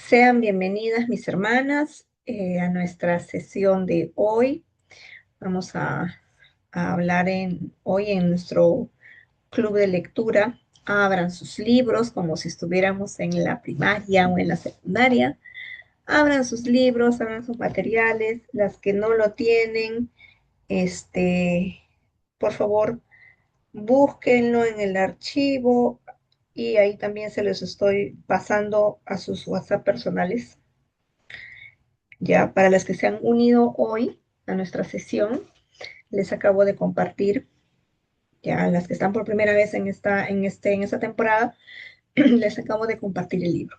Sean bienvenidas mis hermanas a nuestra sesión de hoy. Vamos a hablar hoy en nuestro club de lectura. Abran sus libros como si estuviéramos en la primaria o en la secundaria. Abran sus libros, abran sus materiales. Las que no lo tienen, este, por favor, búsquenlo en el archivo y ahí también se los estoy pasando a sus WhatsApp personales. Ya para las que se han unido hoy a nuestra sesión, les acabo de compartir, ya las que están por primera vez en esta temporada, les acabo de compartir el libro.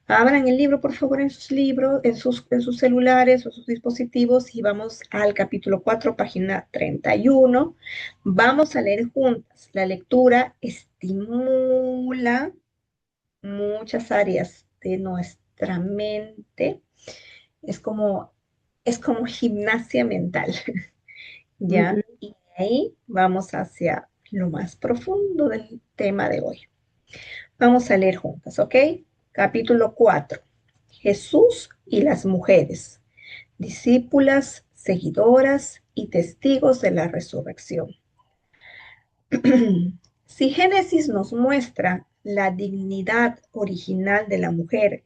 Abran el libro, por favor, en sus libros, en sus celulares o sus dispositivos y vamos al capítulo 4, página 31. Vamos a leer juntas. La lectura estimula muchas áreas de nuestra mente. Es como, es como gimnasia mental. ¿Ya? Ujú. Y de ahí vamos hacia lo más profundo del tema de hoy. Vamos a leer juntas, ¿ok? Capítulo 4. Jesús y las mujeres, discípulas, seguidoras y testigos de la resurrección. Si Génesis nos muestra la dignidad original de la mujer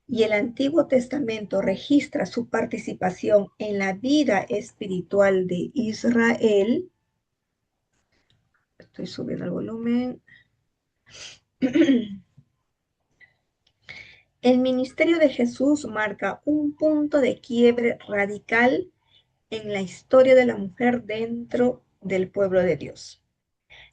y el Antiguo Testamento registra su participación en la vida espiritual de Israel, estoy subiendo el volumen. El ministerio de Jesús marca un punto de quiebre radical en la historia de la mujer dentro del pueblo de Dios.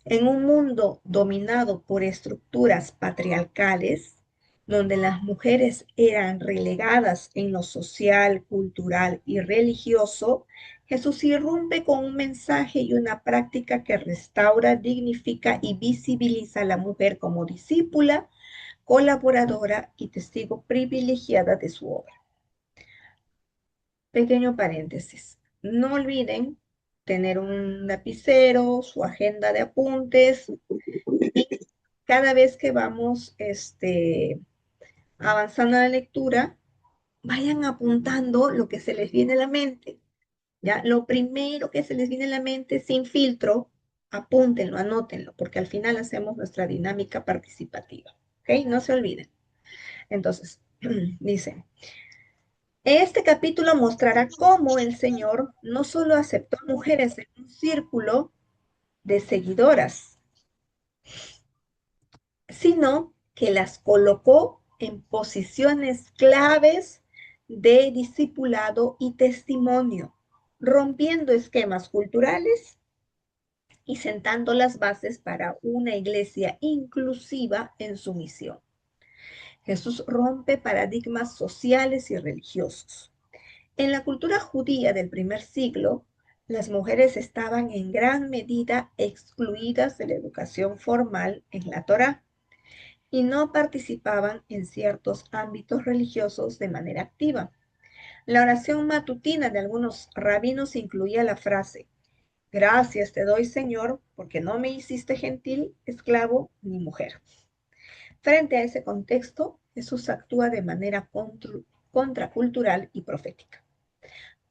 En un mundo dominado por estructuras patriarcales, donde las mujeres eran relegadas en lo social, cultural y religioso, Jesús irrumpe con un mensaje y una práctica que restaura, dignifica y visibiliza a la mujer como discípula, colaboradora y testigo privilegiada de su obra. Pequeño paréntesis. No olviden tener un lapicero, su agenda de apuntes y cada vez que vamos avanzando en la lectura, vayan apuntando lo que se les viene a la mente. ¿Ya? Lo primero que se les viene a la mente sin filtro, apúntenlo, anótenlo, porque al final hacemos nuestra dinámica participativa. ¿Ok? No se olviden. Entonces, dice, este capítulo mostrará cómo el Señor no solo aceptó mujeres en un círculo de seguidoras, sino que las colocó en posiciones claves de discipulado y testimonio, rompiendo esquemas culturales y sentando las bases para una iglesia inclusiva en su misión. Jesús rompe paradigmas sociales y religiosos. En la cultura judía del primer siglo, las mujeres estaban en gran medida excluidas de la educación formal en la Torá y no participaban en ciertos ámbitos religiosos de manera activa. La oración matutina de algunos rabinos incluía la frase, gracias te doy, Señor, porque no me hiciste gentil, esclavo ni mujer. Frente a ese contexto, Jesús actúa de manera contracultural y profética.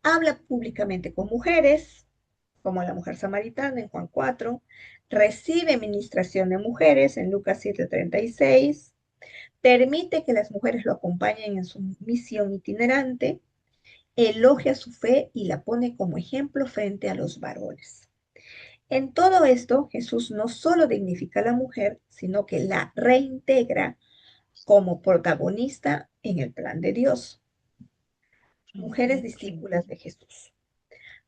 Habla públicamente con mujeres, como la mujer samaritana en Juan 4, recibe ministración de mujeres en Lucas 7:36, permite que las mujeres lo acompañen en su misión itinerante, elogia su fe y la pone como ejemplo frente a los varones. En todo esto, Jesús no solo dignifica a la mujer, sino que la reintegra como protagonista en el plan de Dios. Mujeres discípulas de Jesús.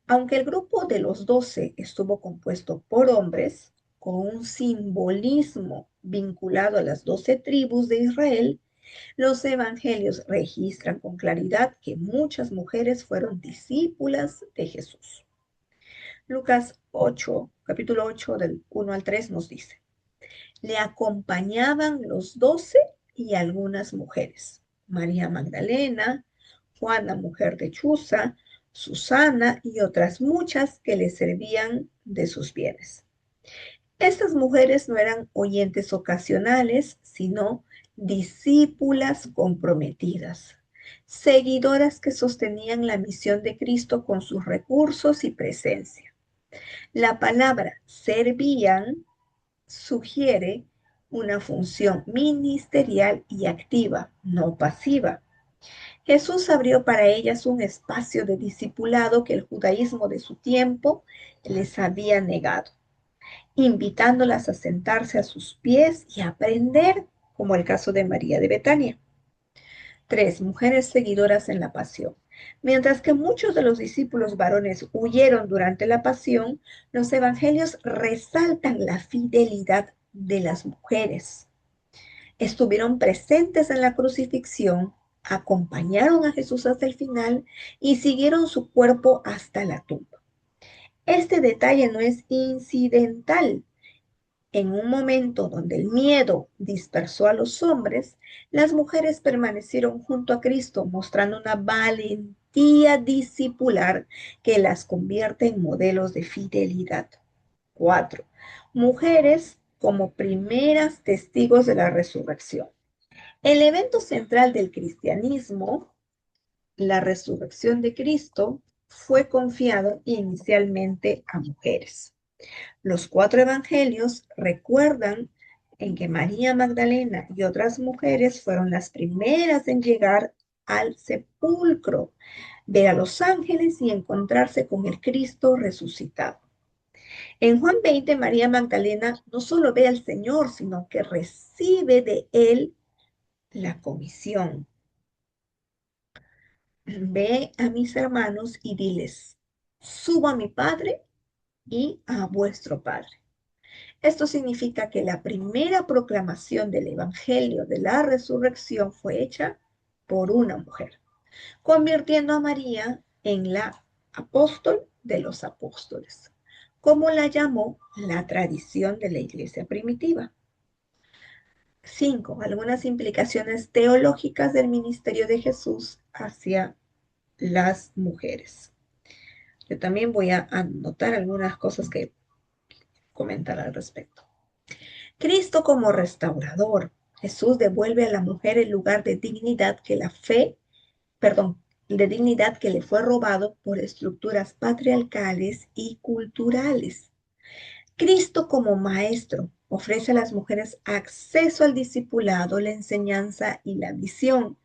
Aunque el grupo de los 12 estuvo compuesto por hombres, con un simbolismo vinculado a las 12 tribus de Israel, los evangelios registran con claridad que muchas mujeres fueron discípulas de Jesús. Lucas 8, capítulo 8, del 1 al 3 nos dice, le acompañaban los 12 y algunas mujeres, María Magdalena, Juana, mujer de Chuza, Susana y otras muchas que le servían de sus bienes. Estas mujeres no eran oyentes ocasionales, sino discípulas comprometidas, seguidoras que sostenían la misión de Cristo con sus recursos y presencia. La palabra servían sugiere una función ministerial y activa, no pasiva. Jesús abrió para ellas un espacio de discipulado que el judaísmo de su tiempo les había negado, invitándolas a sentarse a sus pies y a aprender, como el caso de María de Betania. 3. Mujeres seguidoras en la pasión. Mientras que muchos de los discípulos varones huyeron durante la pasión, los evangelios resaltan la fidelidad de las mujeres. Estuvieron presentes en la crucifixión, acompañaron a Jesús hasta el final y siguieron su cuerpo hasta la tumba. Este detalle no es incidental. En un momento donde el miedo dispersó a los hombres, las mujeres permanecieron junto a Cristo, mostrando una valentía discipular que las convierte en modelos de fidelidad. 4. Mujeres como primeras testigos de la resurrección. El evento central del cristianismo, la resurrección de Cristo, fue confiado inicialmente a mujeres. Los 4 evangelios recuerdan en que María Magdalena y otras mujeres fueron las primeras en llegar al sepulcro, ver a los ángeles y encontrarse con el Cristo resucitado. En Juan 20, María Magdalena no solo ve al Señor, sino que recibe de él la comisión. Ve a mis hermanos y diles, subo a mi Padre y a vuestro Padre. Esto significa que la primera proclamación del Evangelio de la Resurrección fue hecha por una mujer, convirtiendo a María en la apóstol de los apóstoles, como la llamó la tradición de la iglesia primitiva. 5. Algunas implicaciones teológicas del ministerio de Jesús hacia las mujeres. Yo también voy a anotar algunas cosas que comentar al respecto. Cristo como restaurador. Jesús devuelve a la mujer el lugar de dignidad que de dignidad que le fue robado por estructuras patriarcales y culturales. Cristo como maestro ofrece a las mujeres acceso al discipulado, la enseñanza y la misión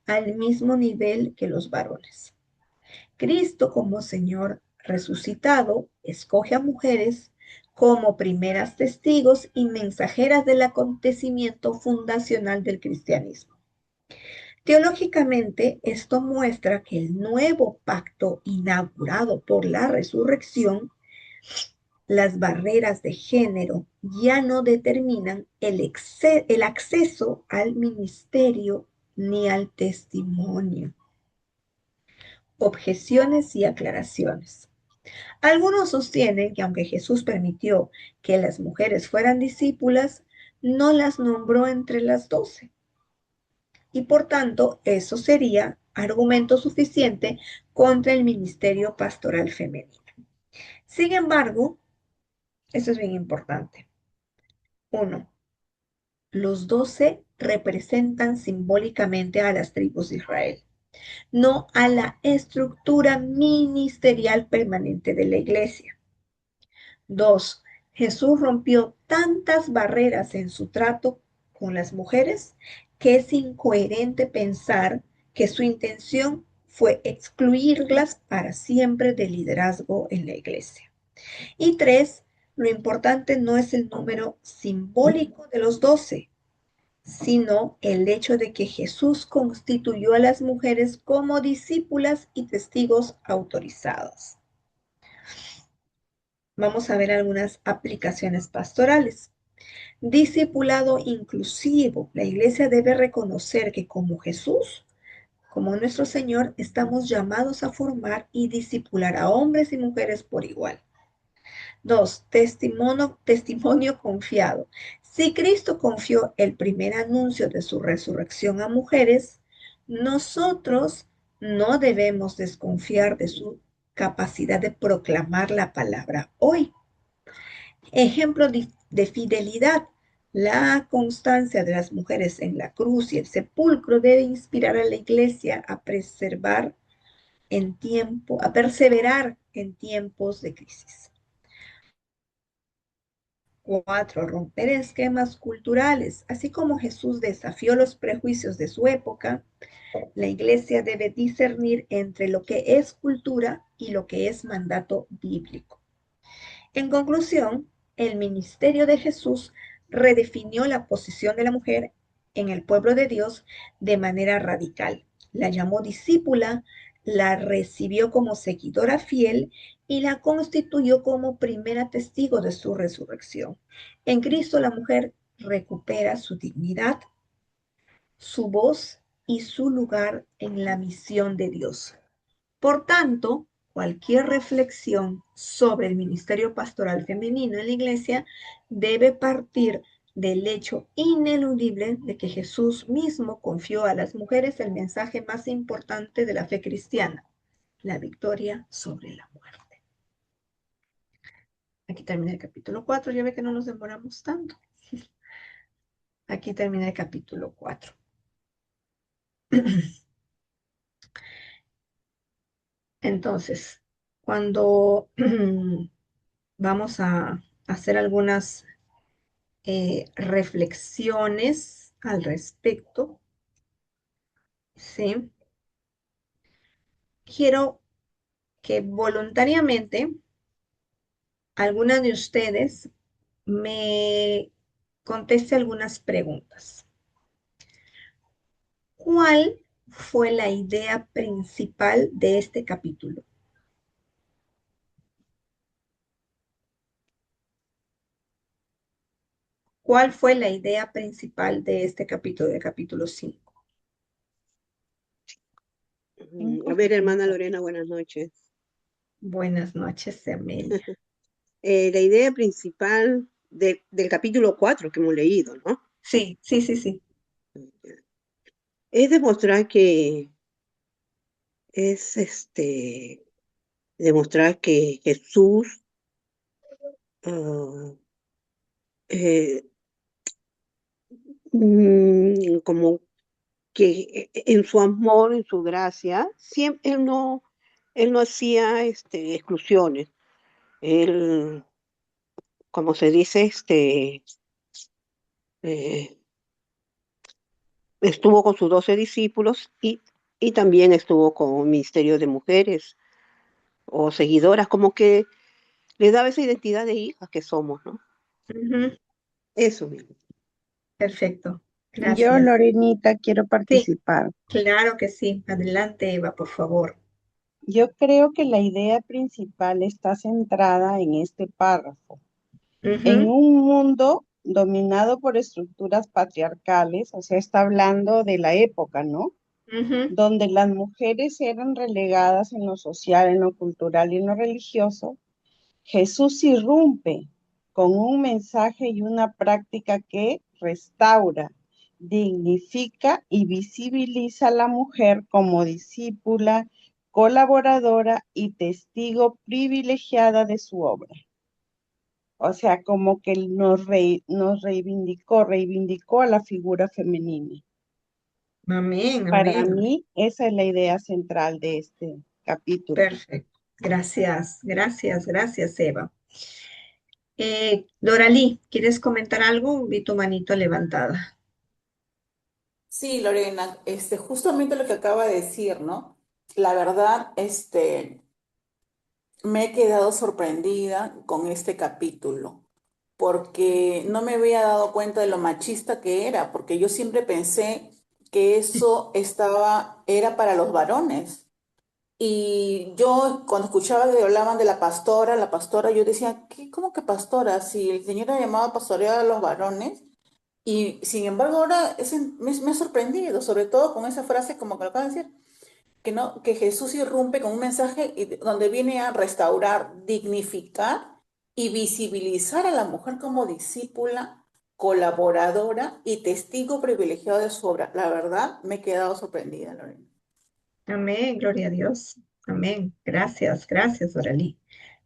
al mismo nivel que los varones. Cristo como Señor resucitado escoge a mujeres como primeras testigos y mensajeras del acontecimiento fundacional del cristianismo. Teológicamente, esto muestra que el nuevo pacto inaugurado por la resurrección, las barreras de género ya no determinan el acceso al ministerio ni al testimonio. Objeciones y aclaraciones. Algunos sostienen que aunque Jesús permitió que las mujeres fueran discípulas, no las nombró entre las 12. Y por tanto, eso sería argumento suficiente contra el ministerio pastoral femenino. Sin embargo, eso es bien importante. 1. Los 12 representan simbólicamente a las tribus de Israel, no a la estructura ministerial permanente de la iglesia. 2. Jesús rompió tantas barreras en su trato con las mujeres que es incoherente pensar que su intención fue excluirlas para siempre del liderazgo en la iglesia. Y 3. Lo importante no es el número simbólico de los 12, sino el hecho de que Jesús constituyó a las mujeres como discípulas y testigos autorizados. Vamos a ver algunas aplicaciones pastorales. Discipulado inclusivo. La iglesia debe reconocer que como Jesús, como nuestro Señor, estamos llamados a formar y discipular a hombres y mujeres por igual. 2. Testimonio confiado. Si Cristo confió el primer anuncio de su resurrección a mujeres, nosotros no debemos desconfiar de su capacidad de proclamar la palabra hoy. Ejemplo de fidelidad. La constancia de las mujeres en la cruz y el sepulcro debe inspirar a la iglesia a a perseverar en tiempos de crisis. 4. Romper esquemas culturales. Así como Jesús desafió los prejuicios de su época, la iglesia debe discernir entre lo que es cultura y lo que es mandato bíblico. En conclusión, el ministerio de Jesús redefinió la posición de la mujer en el pueblo de Dios de manera radical. La llamó discípula, la recibió como seguidora fiel y la constituyó como primera testigo de su resurrección. En Cristo la mujer recupera su dignidad, su voz y su lugar en la misión de Dios. Por tanto, cualquier reflexión sobre el ministerio pastoral femenino en la iglesia debe partir del hecho ineludible de que Jesús mismo confió a las mujeres el mensaje más importante de la fe cristiana, la victoria sobre la muerte. Aquí termina el capítulo 4. Ya ve que no nos demoramos tanto. Aquí termina el capítulo 4. Entonces, cuando vamos a hacer algunas reflexiones al respecto, ¿sí? Quiero que voluntariamente alguna de ustedes me conteste algunas preguntas. ¿Cuál fue la idea principal de este capítulo? ¿Cuál fue la idea principal de este capítulo, del capítulo 5? A ver, hermana Lorena, buenas noches. Buenas noches, Amelia. La idea principal del capítulo 4 que hemos leído, ¿no? Sí, sí, sí, sí. Es demostrar demostrar que Jesús, ah, eh, como que en su amor, en su gracia, siempre él no hacía exclusiones. Él, como se dice, eh, estuvo con sus 12 discípulos y también estuvo con un ministerio de mujeres o seguidoras, como que le daba esa identidad de hijas que somos, ¿no? Ujú. Eso mismo. Perfecto. Yo, Gracias. Lorenita, quiero Sí, participar. claro que sí. Adelante, Eva, por favor. Yo creo que la idea principal está centrada en este párrafo. En Ujú, un mundo dominado por estructuras patriarcales, o sea, está hablando de la época, ¿no? ujú, Donde las mujeres eran relegadas en lo social, en lo cultural y en lo religioso, Jesús irrumpe con un mensaje y una práctica que restaura, dignifica y visibiliza a la mujer como discípula, colaboradora y testigo privilegiada de su obra. O sea, como que él nos reivindicó a la figura femenina. Amén, Para amén. mí, esa es la idea central de este capítulo. Perfecto. Gracias, gracias, gracias, Eva. Doralí, ¿quieres comentar algo? Vi tu manito levantada. Sí, Lorena, justamente lo que acaba de decir, ¿no? La verdad, me he quedado sorprendida con este capítulo, porque no me había dado cuenta de lo machista que era, porque yo siempre pensé que era para los varones. Y yo cuando escuchaba que hablaban de la pastora, yo decía, ¿qué? ¿Cómo que pastora? Si el Señor ha llamado a pastorear a los varones. Y sin embargo, ahora me ha sorprendido, sobre todo con esa frase, como que lo acaba de decir, que, no, que Jesús irrumpe con un mensaje donde viene a restaurar, dignificar y visibilizar a la mujer como discípula, colaboradora y testigo privilegiado de su obra. La verdad, me he quedado sorprendida, Lorena. Amén, gloria a Dios. Amén. Gracias, gracias, Doralí.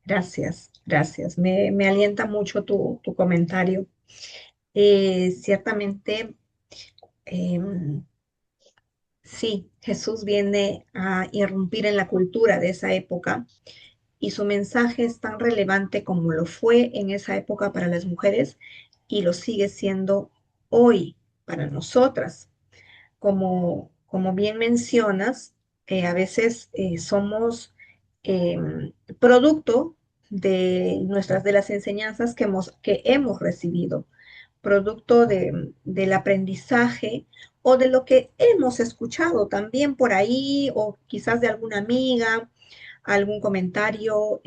Gracias, gracias. Me alienta mucho tu comentario. Ciertamente, sí, Jesús viene a irrumpir en la cultura de esa época y su mensaje es tan relevante como lo fue en esa época para las mujeres y lo sigue siendo hoy para nosotras. Como bien mencionas, a veces somos eh, producto de las enseñanzas que hemos recibido, producto del aprendizaje o de lo que hemos escuchado también por ahí, o quizás de alguna amiga, algún comentario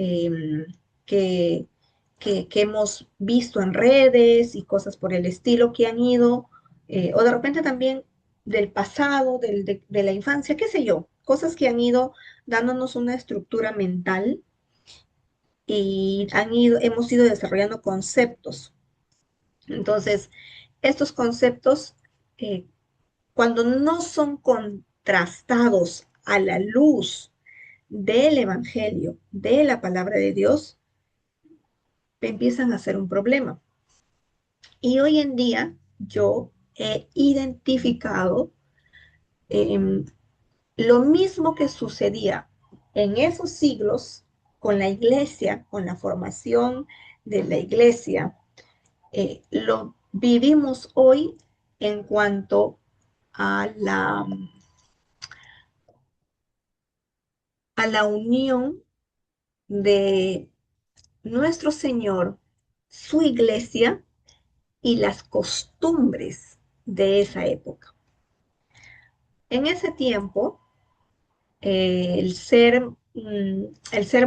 que, que hemos visto en redes y cosas por el estilo que han ido, o de repente también del pasado, de la infancia, qué sé yo, cosas que han ido dándonos una estructura mental y hemos ido desarrollando conceptos. Entonces, estos conceptos, eh, cuando no son contrastados a la luz del Evangelio, de la palabra de Dios, empiezan a ser un problema. Y hoy en día yo he identificado eh, lo mismo que sucedía en esos siglos con la iglesia, con la formación de la iglesia, lo vivimos hoy en cuanto a la unión de nuestro Señor, su iglesia y las costumbres de esa época. En ese tiempo, el ser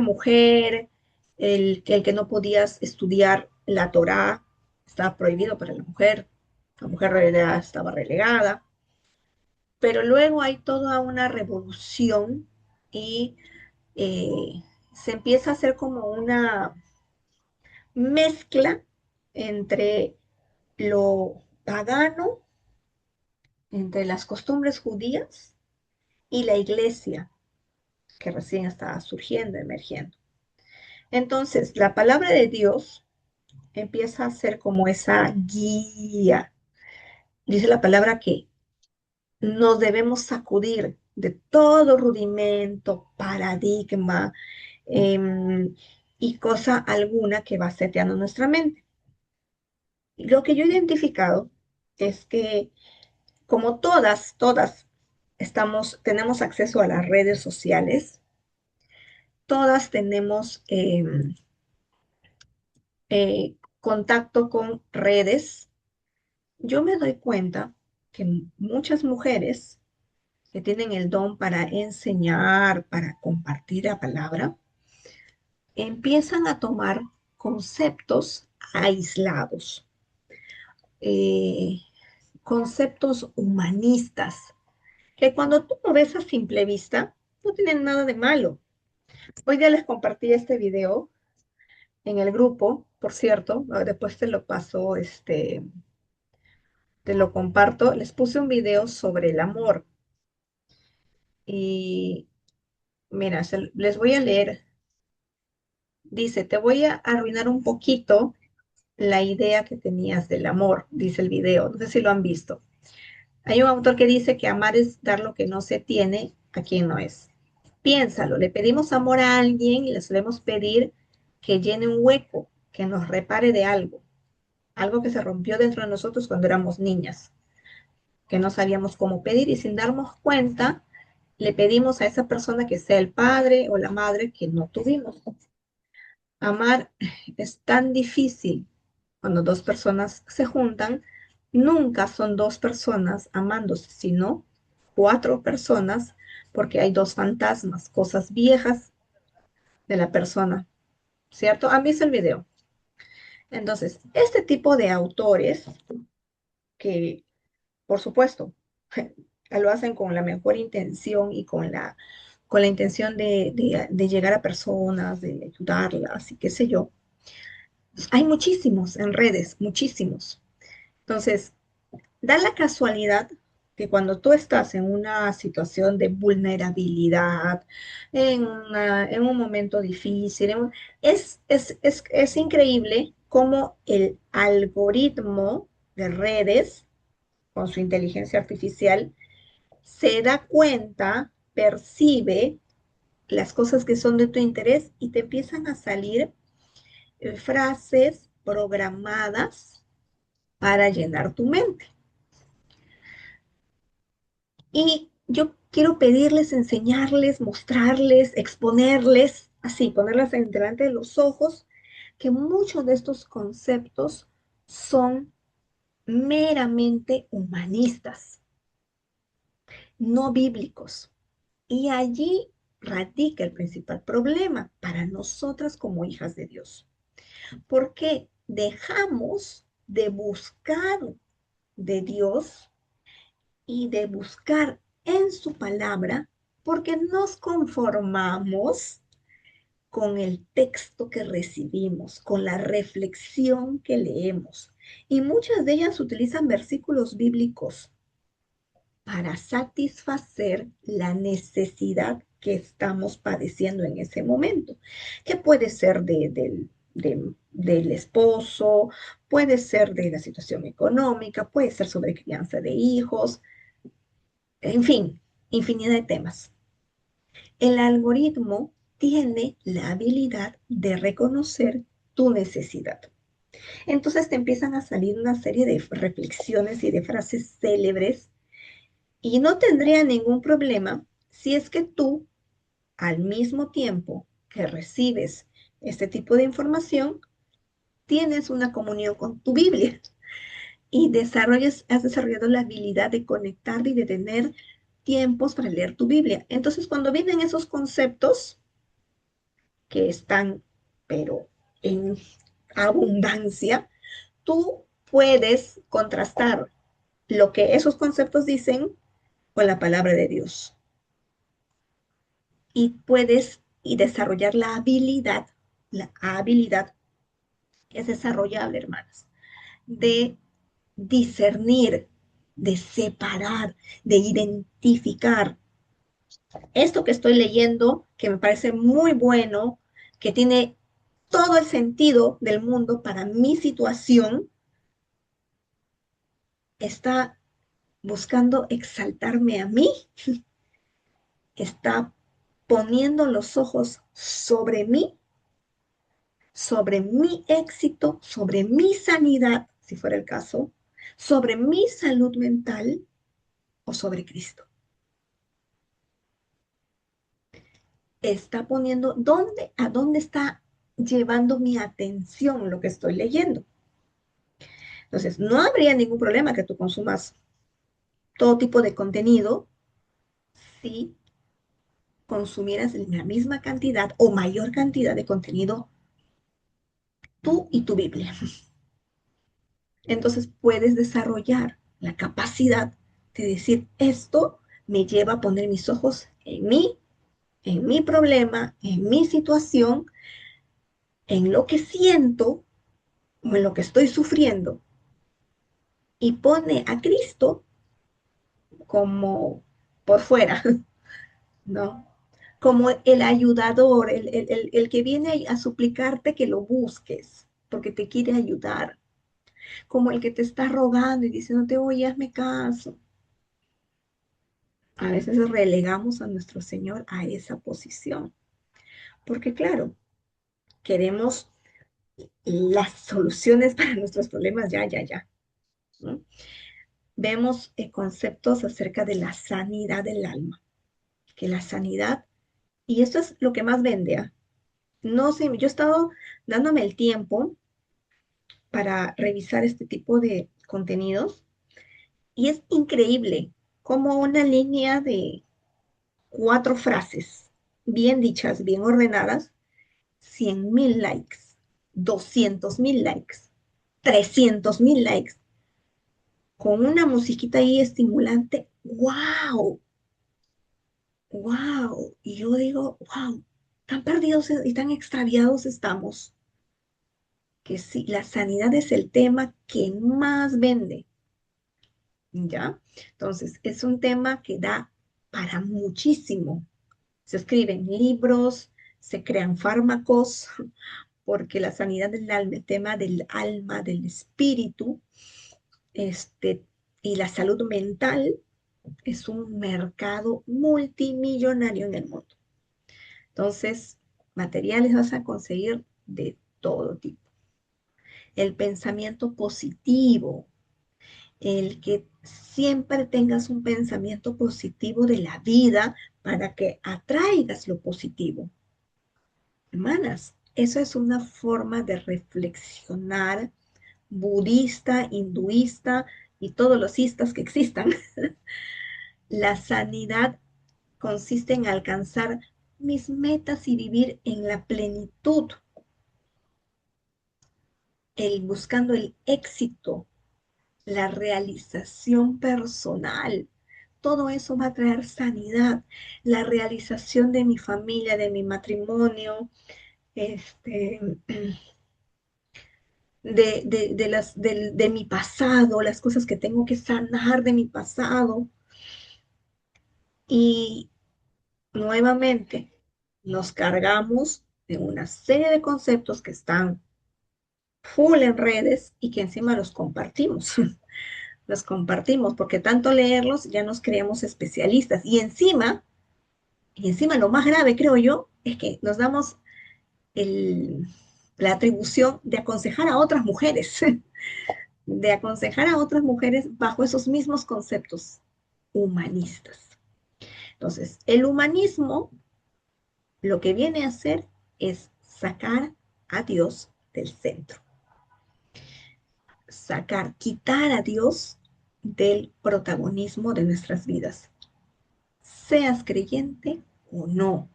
mujer, el que no podías estudiar la Torá, estaba prohibido para la mujer estaba relegada, pero luego hay toda una revolución y se empieza a hacer como una mezcla entre lo pagano, entre las costumbres judías y la iglesia que recién estaba surgiendo, emergiendo. Entonces, la palabra de Dios empieza a ser como esa guía. Dice la palabra que nos debemos sacudir de todo rudimento, paradigma y cosa alguna que va seteando nuestra mente. Lo que yo he identificado es que como todas tenemos acceso a las redes sociales, todas tenemos contacto con redes. Yo me doy cuenta que muchas mujeres que tienen el don para enseñar, para compartir la palabra, empiezan a tomar conceptos aislados, eh, conceptos humanistas, que cuando tú lo ves a simple vista, no tienen nada de malo. Hoy día les compartí este video en el grupo, por cierto, después te lo paso, te lo comparto. Les puse un video sobre el amor y mira, les voy a leer. Dice, te voy a arruinar un poquito la idea que tenías del amor, dice el video. No sé si lo han visto. Hay un autor que dice que amar es dar lo que no se tiene a quien no es. Piénsalo, le pedimos amor a alguien y le solemos pedir que llene un hueco, que nos repare de algo, algo que se rompió dentro de nosotros cuando éramos niñas, que no sabíamos cómo pedir y sin darnos cuenta le pedimos a esa persona que sea el padre o la madre que no tuvimos. Amar es tan difícil cuando dos personas se juntan. Nunca son dos personas amándose, sino cuatro personas, porque hay dos fantasmas, cosas viejas de la persona, ¿cierto? ¿Han visto el video? Entonces, este tipo de autores que, por supuesto, lo hacen con la mejor intención y con la intención de llegar a personas, de ayudarlas y qué sé yo. Hay muchísimos en redes, muchísimos. Entonces, da la casualidad que cuando tú estás en una situación de vulnerabilidad, en un momento difícil, es increíble cómo el algoritmo de redes, con su inteligencia artificial, se da cuenta, percibe las cosas que son de tu interés y te empiezan a salir frases programadas para llenar tu mente. Y yo quiero pedirles, enseñarles, mostrarles, exponerles, así, ponerlas delante de los ojos, que muchos de estos conceptos son meramente humanistas, no bíblicos. Y allí radica el principal problema para nosotras como hijas de Dios. Porque dejamos de buscar de Dios y de buscar en su palabra porque nos conformamos con el texto que recibimos, con la reflexión que leemos. Y muchas de ellas utilizan versículos bíblicos para satisfacer la necesidad que estamos padeciendo en ese momento, que puede ser del esposo, puede ser de la situación económica, puede ser sobre crianza de hijos, en fin, infinidad de temas. El algoritmo tiene la habilidad de reconocer tu necesidad. Entonces te empiezan a salir una serie de reflexiones y de frases célebres y no tendría ningún problema si es que tú, al mismo tiempo que recibes este tipo de información, tienes una comunión con tu Biblia y has desarrollado la habilidad de conectar y de tener tiempos para leer tu Biblia. Entonces, cuando vienen esos conceptos que están, pero en abundancia, tú puedes contrastar lo que esos conceptos dicen con la palabra de Dios. Y puedes y desarrollar la habilidad es desarrollable, hermanas, de discernir, de separar, de identificar esto que estoy leyendo, que me parece muy bueno, que tiene todo el sentido del mundo para mi situación, está buscando exaltarme a mí, está poniendo los ojos sobre mi éxito, sobre mi sanidad, si fuera el caso, sobre mi salud mental o sobre Cristo. Está poniendo a dónde está llevando mi atención lo que estoy leyendo. Entonces, no habría ningún problema que tú consumas todo tipo de contenido si consumieras la misma cantidad o mayor cantidad de contenido tú y tu Biblia. Entonces puedes desarrollar la capacidad de decir, esto me lleva a poner mis ojos en mi problema, en mi situación, en lo que siento o en lo que estoy sufriendo, y pone a Cristo como por fuera, ¿no? Como el ayudador, el que viene a suplicarte que lo busques, porque te quiere ayudar, como el que te está rogando y diciéndote, oye, hazme caso. A veces relegamos a nuestro Señor a esa posición, porque claro, queremos las soluciones para nuestros problemas ya, ¿no? Vemos conceptos acerca de la sanidad del alma, que la sanidad, y esto es lo que más vende, ¿eh? No sé, yo he estado dándome el tiempo para revisar este tipo de contenidos y es increíble como una línea de 4 frases bien dichas, bien ordenadas, 100,000 likes, 200,000 likes, 300,000 likes, con una musiquita ahí estimulante. ¡Wow! ¡Wow! Y yo digo, ¡wow! Tan perdidos y tan extraviados estamos, que sí, la sanidad es el tema que más vende, ¿ya? Entonces, es un tema que da para muchísimo. Se escriben libros, se crean fármacos, porque la sanidad del alma, el tema del alma, del espíritu, y la salud mental es un mercado multimillonario en el mundo. Entonces, materiales vas a conseguir de todo tipo. El pensamiento positivo, el que siempre tengas un pensamiento positivo de la vida para que atraigas lo positivo. Hermanas, eso es una forma de reflexionar budista, hinduista y todos los istas que existan. La sanidad consiste en alcanzar mis metas y vivir en la plenitud, buscando el éxito, la realización personal. Todo eso va a traer sanidad, la realización de mi familia, de mi matrimonio, este, de mi pasado, las cosas que tengo que sanar de mi pasado. Y nuevamente nos cargamos de una serie de conceptos que están full en redes y que encima los compartimos. Los compartimos porque tanto leerlos ya nos creemos especialistas. Y encima lo más grave, creo yo, es que nos damos el, la atribución de aconsejar a otras mujeres, de aconsejar a otras mujeres bajo esos mismos conceptos humanistas. Entonces, el humanismo lo que viene a hacer es sacar a Dios del centro, quitar a Dios del protagonismo de nuestras vidas, seas creyente o no.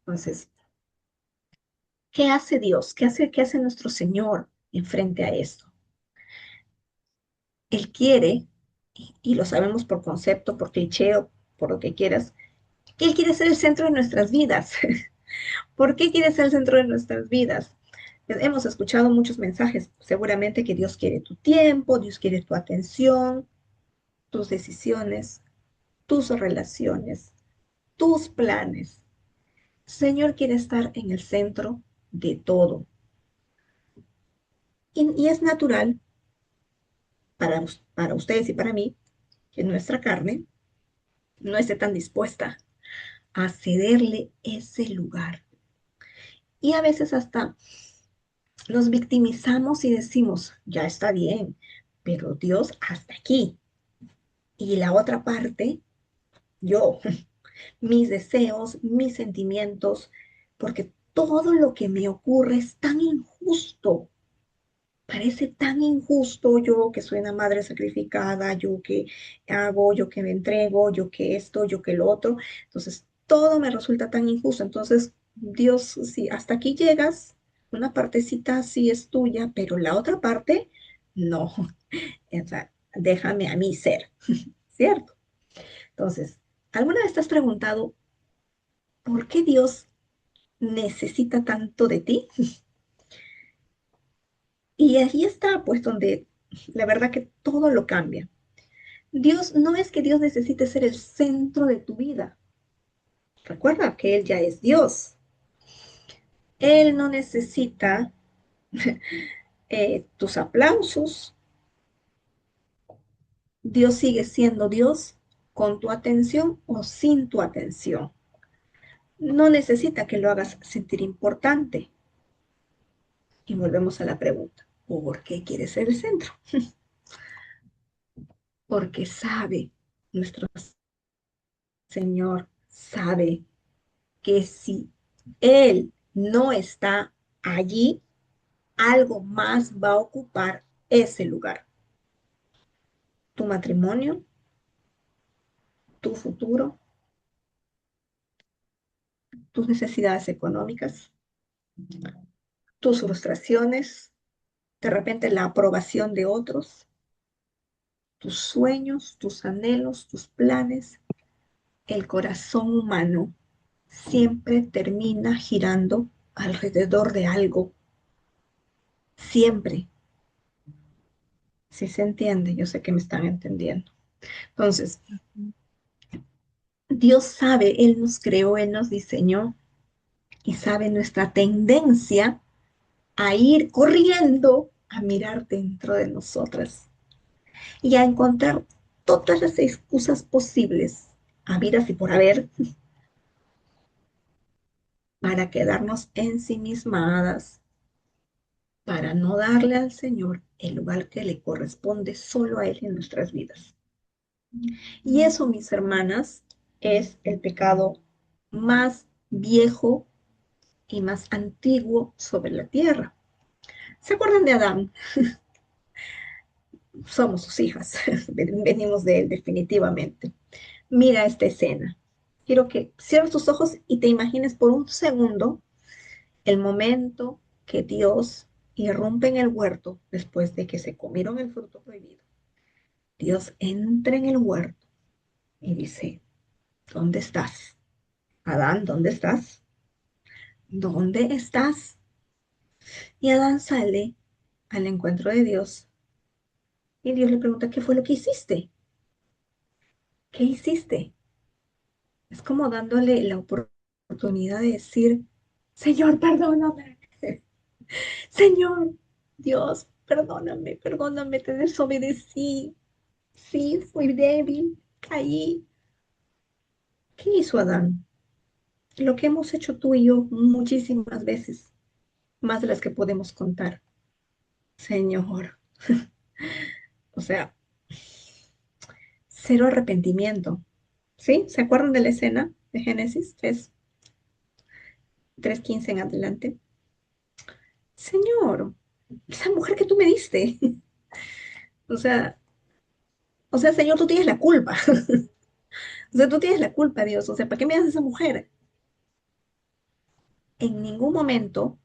Entonces, ¿qué hace Dios? Qué hace nuestro Señor en frente a esto? Él quiere, y lo sabemos por concepto, por cliché o por lo que quieras, que Él quiere ser el centro de nuestras vidas. ¿Por qué quiere ser el centro de nuestras vidas? Hemos escuchado muchos mensajes, seguramente que Dios quiere tu tiempo, Dios quiere tu atención, tus decisiones, tus relaciones, tus planes. Señor quiere estar en el centro de todo. Y es natural para ustedes y para mí que nuestra carne no esté tan dispuesta a cederle ese lugar. Y a veces hasta nos victimizamos y decimos, ya está bien, pero Dios hasta aquí. Y la otra parte, yo, mis deseos, mis sentimientos, porque todo lo que me ocurre es tan injusto. Parece tan injusto yo que soy una madre sacrificada, yo que hago, yo que me entrego, yo que esto, yo que lo otro. Entonces, todo me resulta tan injusto. Entonces, Dios, si hasta aquí llegas, una partecita sí es tuya, pero la otra parte, no. O sea, déjame a mí ser, ¿cierto? Entonces, ¿alguna vez te has preguntado por qué Dios necesita tanto de ti? Y ahí está, pues, donde la verdad que todo lo cambia. Dios no es que Dios necesite ser el centro de tu vida. Recuerda que Él ya es Dios. Él no necesita tus aplausos. Dios sigue siendo Dios con tu atención o sin tu atención. No necesita que lo hagas sentir importante. Y volvemos a la pregunta, ¿por qué quieres ser el centro? Porque sabe, nuestro Señor sabe que si Él no está allí, algo más va a ocupar ese lugar. Tu matrimonio, tu futuro, tus necesidades económicas, tus frustraciones, de repente la aprobación de otros, tus sueños, tus anhelos, tus planes. El corazón humano siempre termina girando alrededor de algo. Siempre. Si se entiende, yo sé que me están entendiendo. Entonces, Dios sabe, Él nos creó, Él nos diseñó y sabe nuestra tendencia a ir corriendo a mirar dentro de nosotras. y a encontrar todas las excusas posibles, habidas y por haber, para quedarnos ensimismadas, para no darle al Señor el lugar que le corresponde solo a Él en nuestras vidas. Y eso, mis hermanas, es el pecado más viejo y más antiguo sobre la tierra. ¿Se acuerdan de Adán? Somos sus hijas, venimos de él definitivamente. Mira esta escena. Quiero que cierres tus ojos y te imagines por un segundo el momento que Dios irrumpe en el huerto después de que se comieron el fruto prohibido. Dios entra en el huerto y dice, ¿dónde estás? Adán, ¿dónde estás? ¿Dónde estás? Y Adán sale al encuentro de Dios y Dios le pregunta, ¿qué fue lo que hiciste? ¿Qué hiciste? Es como dándole la oportunidad de decir, Señor, perdóname. Señor, Dios, perdóname, perdóname, te desobedecí. Sí, fui débil, caí. ¿Qué hizo Adán? Lo que hemos hecho tú y yo muchísimas veces, más de las que podemos contar. Señor, o sea, cero arrepentimiento. ¿Sí? ¿Se acuerdan de la escena de Génesis 3:15 en adelante? Señor, esa mujer que tú me diste. O sea, Señor, tú tienes la culpa. O sea, tú tienes la culpa, Dios. O sea, ¿para qué me das esa mujer? En ningún momento,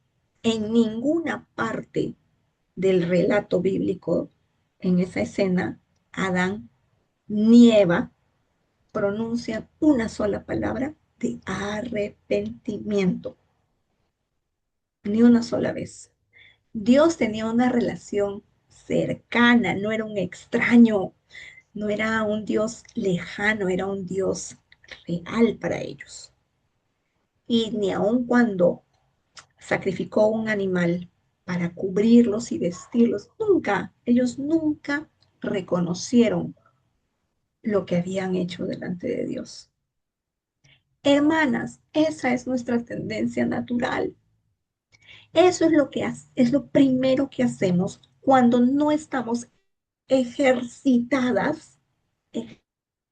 en ninguna parte del relato bíblico, en esa escena, Adán ni Eva pronuncian una sola palabra de arrepentimiento. Ni una sola vez. Dios tenía una relación cercana, no era un extraño, no era un Dios lejano, era un Dios real para ellos. Y ni aun cuando sacrificó un animal para cubrirlos y vestirlos, ellos nunca reconocieron lo que habían hecho delante de Dios. Hermanas, esa es nuestra tendencia natural. Eso es lo primero que hacemos cuando no estamos ejercitadas,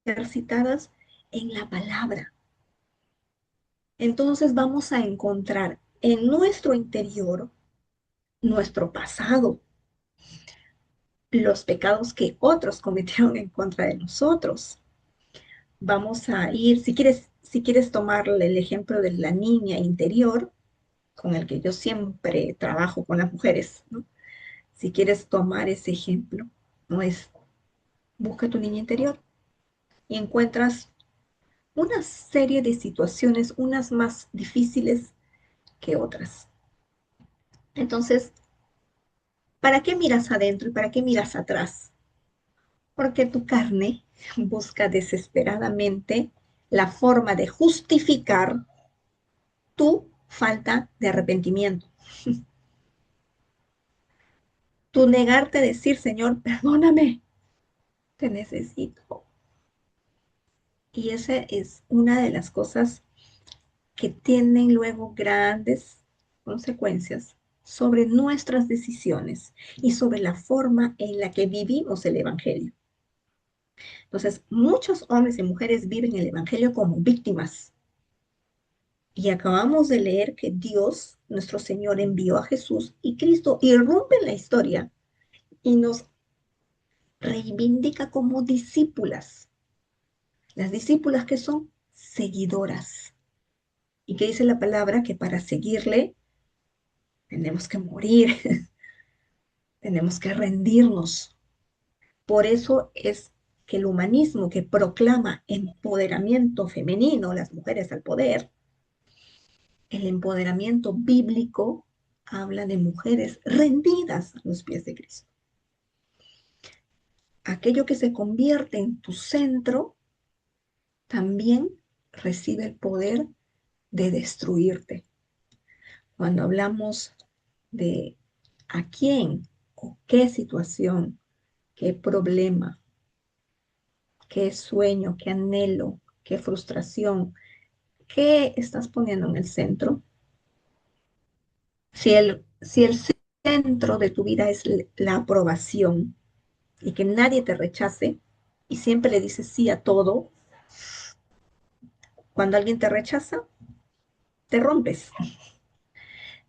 ejercitadas en la palabra. Entonces vamos a encontrar en nuestro interior nuestro pasado, los pecados que otros cometieron en contra de nosotros. Vamos a ir, si quieres tomar el ejemplo de la niña interior, con el que yo siempre trabajo con las mujeres, ¿no? Si quieres tomar ese ejemplo, no es, busca tu niña interior y encuentras una serie de situaciones, unas más difíciles que otras. Entonces, ¿para qué miras adentro y para qué miras atrás? Porque tu carne busca desesperadamente la forma de justificar tu falta de arrepentimiento. Tu negarte a decir, Señor, perdóname, te necesito. Y esa es una de las cosas que tienen luego grandes consecuencias sobre nuestras decisiones y sobre la forma en la que vivimos el Evangelio. Entonces, muchos hombres y mujeres viven el Evangelio como víctimas. Y acabamos de leer que Dios, nuestro Señor, envió a Jesús y Cristo irrumpe en la historia y nos reivindica como discípulas. Las discípulas que son seguidoras. Y que dice la palabra que para seguirle tenemos que morir, tenemos que rendirnos. Por eso es que el humanismo que proclama empoderamiento femenino, las mujeres al poder, el empoderamiento bíblico habla de mujeres rendidas a los pies de Cristo. Aquello que se convierte en tu centro también recibe el poder de destruirte. Cuando hablamos de a quién o qué situación qué problema, qué sueño, qué anhelo, qué frustración, qué estás poniendo en el centro. Si el centro de tu vida es la aprobación y que nadie te rechace y siempre le dices sí a todo, cuando alguien te rechaza, te rompes.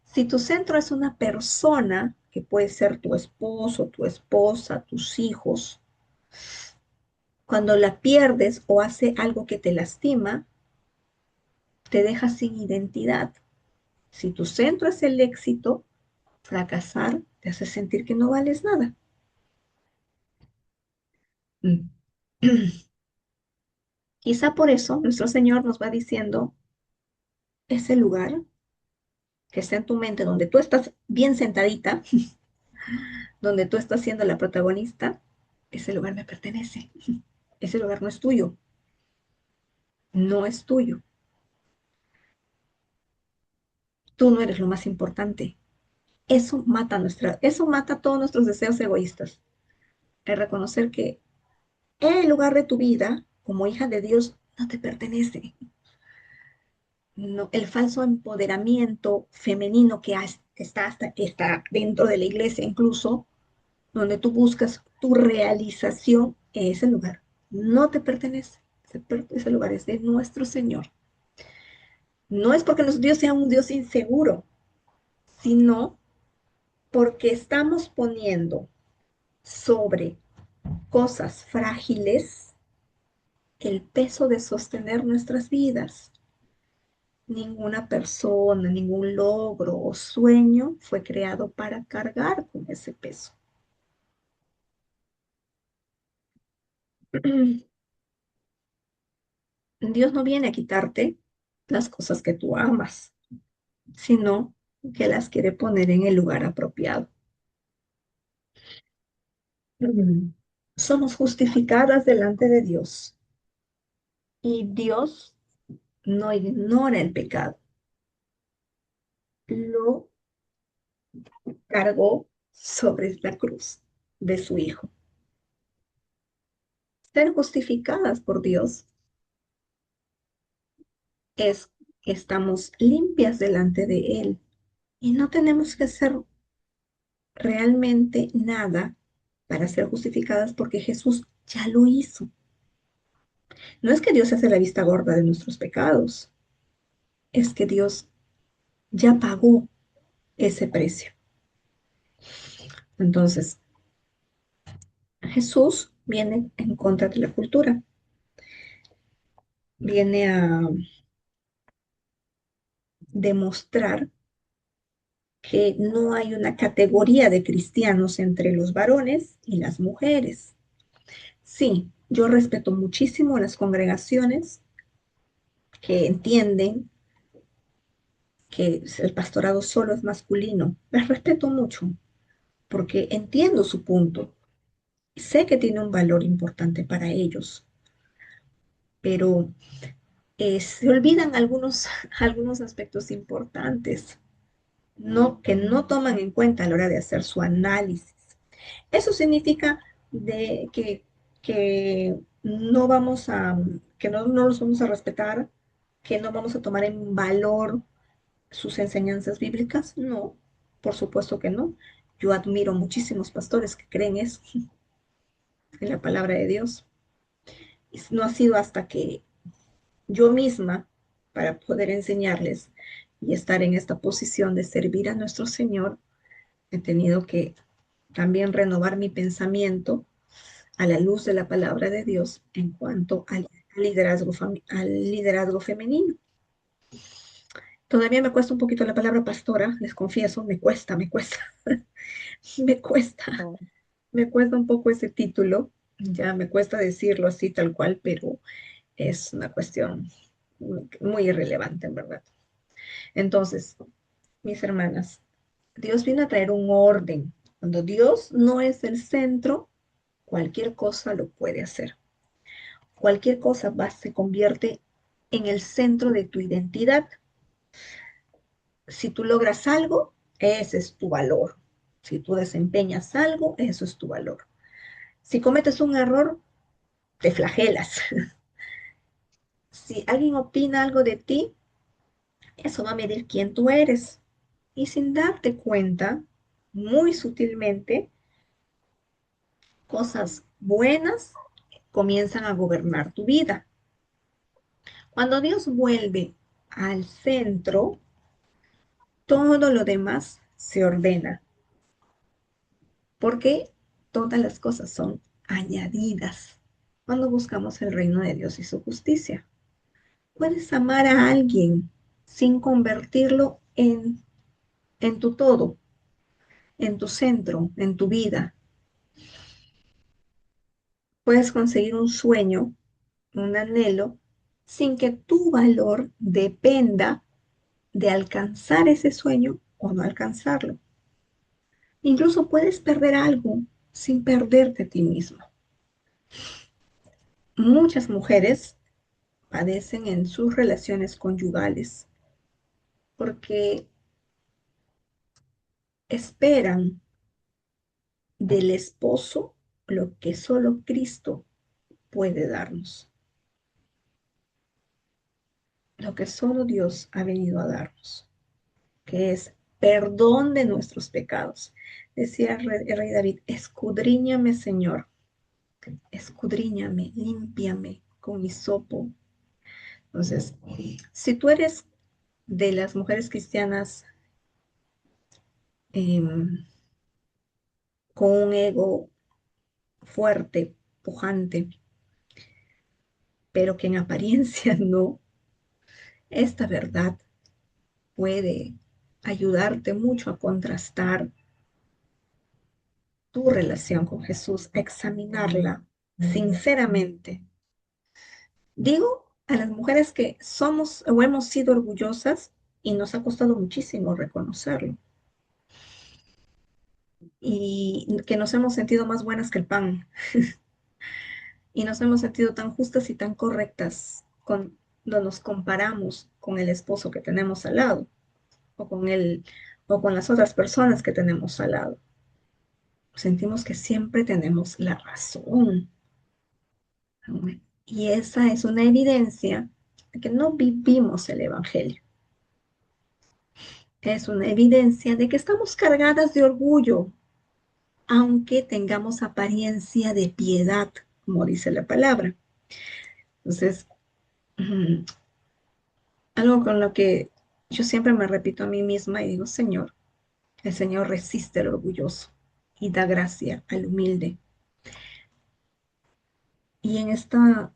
Si tu centro es una persona, que puede ser tu esposo, tu esposa, tus hijos, cuando la pierdes o hace algo que te lastima, te deja sin identidad. Si tu centro es el éxito, fracasar te hace sentir que no vales nada. Mm. Quizá por eso nuestro Señor nos va diciendo, ese lugar que está en tu mente, donde tú estás bien sentadita, donde tú estás siendo la protagonista, ese lugar me pertenece. Ese lugar no es tuyo, no es tuyo. Tú no eres lo más importante. Eso mata todos nuestros deseos egoístas. El reconocer que el lugar de tu vida, como hija de Dios, no te pertenece. No, el falso empoderamiento femenino está dentro de la iglesia incluso, donde tú buscas tu realización, ese lugar no te pertenece. Ese lugar es de nuestro Señor. No es porque nuestro Dios sea un Dios inseguro, sino porque estamos poniendo sobre cosas frágiles el peso de sostener nuestras vidas. Ninguna persona, ningún logro o sueño fue creado para cargar con ese peso. Dios no viene a quitarte las cosas que tú amas, sino que las quiere poner en el lugar apropiado. Somos justificadas delante de Dios y Dios no ignora el pecado. Lo cargó sobre la cruz de su Hijo. Ser justificadas por Dios es que estamos limpias delante de Él y no tenemos que hacer realmente nada para ser justificadas porque Jesús ya lo hizo. No es que Dios se hace la vista gorda de nuestros pecados, es que Dios ya pagó ese precio. Entonces, Jesús viene en contra de la cultura, viene a demostrar que no hay una categoría de cristianos entre los varones y las mujeres. Sí, yo respeto muchísimo a las congregaciones que entienden que el pastorado solo es masculino. Las respeto mucho porque entiendo su punto. Sé que tiene un valor importante para ellos, pero se olvidan algunos aspectos importantes, que no toman en cuenta a la hora de hacer su análisis. Eso significa que no vamos que no los vamos a respetar, que no vamos a tomar en valor sus enseñanzas bíblicas. No, por supuesto que no. Yo admiro muchísimos pastores que creen eso en la palabra de Dios. Y no ha sido hasta que yo misma, para poder enseñarles y estar en esta posición de servir a nuestro Señor, he tenido que también renovar mi pensamiento a la luz de la palabra de Dios en cuanto al liderazgo femenino. Todavía me cuesta un poquito la palabra pastora, les confieso, me cuesta, me cuesta, Oh, me cuesta un poco ese título, ya me cuesta decirlo así tal cual, pero es una cuestión muy irrelevante en verdad. Entonces, mis hermanas, Dios viene a traer un orden. Cuando Dios no es el centro, cualquier cosa lo puede hacer. Cualquier cosa se convierte en el centro de tu identidad. Si tú logras algo, ese es tu valor. Si tú desempeñas algo, eso es tu valor. Si cometes un error, te flagelas. Si alguien opina algo de ti, eso va a medir quién tú eres. Y sin darte cuenta, muy sutilmente, cosas buenas comienzan a gobernar tu vida. Cuando Dios vuelve al centro, todo lo demás se ordena, porque todas las cosas son añadidas cuando buscamos el reino de Dios y su justicia. Puedes amar a alguien sin convertirlo en tu todo, en tu centro, en tu vida. Puedes conseguir un sueño, un anhelo, sin que tu valor dependa de alcanzar ese sueño o no alcanzarlo. Incluso puedes perder algo sin perderte a ti mismo. Muchas mujeres padecen en sus relaciones conyugales porque esperan del esposo lo que solo Cristo puede darnos, lo que solo Dios ha venido a darnos, que es perdón de nuestros pecados. Decía el rey David, escudriñame, Señor, escudriñame, límpiame con hisopo. Entonces, si tú eres de las mujeres cristianas eh, con un ego fuerte, pujante, pero que en apariencia no, esta verdad puede ayudarte mucho a contrastar tu relación con Jesús, a examinarla sinceramente. Digo a las mujeres que somos o hemos sido orgullosas y nos ha costado muchísimo reconocerlo y que nos hemos sentido más buenas que el pan y nos hemos sentido tan justas y tan correctas cuando nos comparamos con el esposo que tenemos al lado o con él o con las otras personas que tenemos al lado. Sentimos que siempre tenemos la razón. Y esa es una evidencia de que no vivimos el Evangelio. Es una evidencia de que estamos cargadas de orgullo, aunque tengamos apariencia de piedad, como dice la palabra. Entonces, algo con lo que yo siempre me repito a mí misma y digo, Señor, el Señor resiste al orgulloso y da gracia al humilde. Y en esta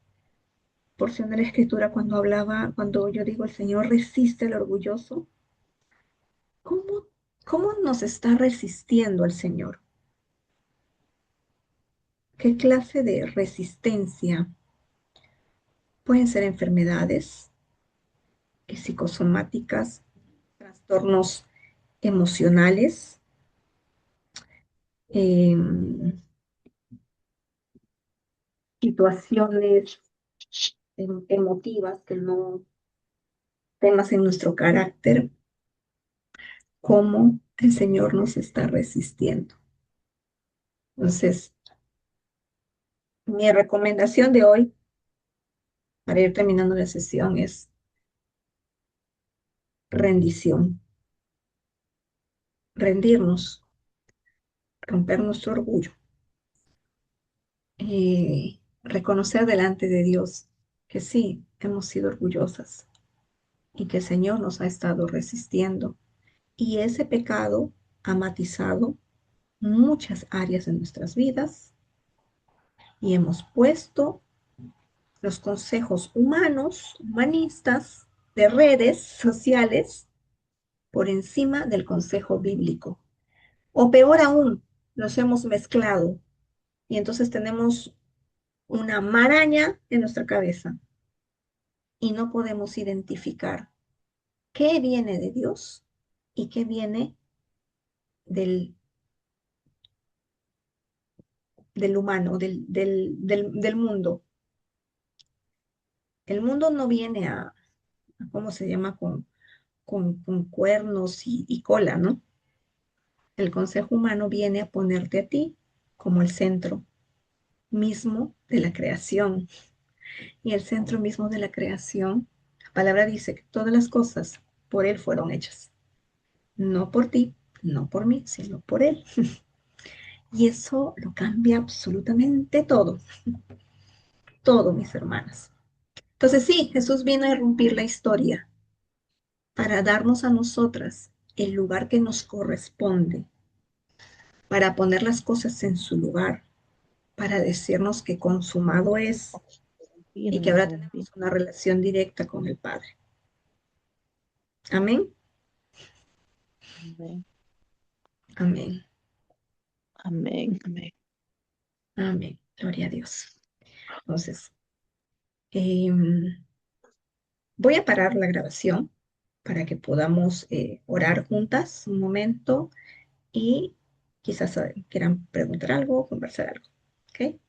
porción de la escritura, cuando yo digo el Señor resiste al orgulloso, ¿cómo, cómo nos está resistiendo el Señor? ¿Qué clase de resistencia? Pueden ser enfermedades psicosomáticas, trastornos emocionales, eh, situaciones emotivas que no, temas en nuestro carácter, cómo el Señor nos está resistiendo. Entonces, mi recomendación de hoy, para ir terminando la sesión, es rendición, rendirnos, romper nuestro orgullo, reconocer delante de Dios que sí, hemos sido orgullosas y que el Señor nos ha estado resistiendo. Y ese pecado ha matizado muchas áreas de nuestras vidas y hemos puesto los consejos humanos, humanistas, de redes sociales, por encima del consejo bíblico. O peor aún, los hemos mezclado y entonces tenemos una maraña en nuestra cabeza y no podemos identificar qué viene de Dios y qué viene del, del humano, del mundo. El mundo no viene a ¿cómo se llama? Con cuernos y cola, ¿no? El consejo humano viene a ponerte a ti como el centro mismo de la creación. Y el centro mismo de la creación, la palabra dice que todas las cosas por Él fueron hechas. No por ti, no por mí, sino por Él. Y eso lo cambia absolutamente todo, todo, mis hermanas. Entonces sí, Jesús vino a irrumpir la historia para darnos a nosotras el lugar que nos corresponde, para poner las cosas en su lugar, para decirnos que consumado es y que ahora tenemos una relación directa con el Padre. Amén. Amén. Amén. Amén. Amén. Amén. Gloria a Dios. Entonces, voy a parar la grabación para que podamos orar juntas un momento y quizás quieran preguntar algo o conversar algo. ¿Ok?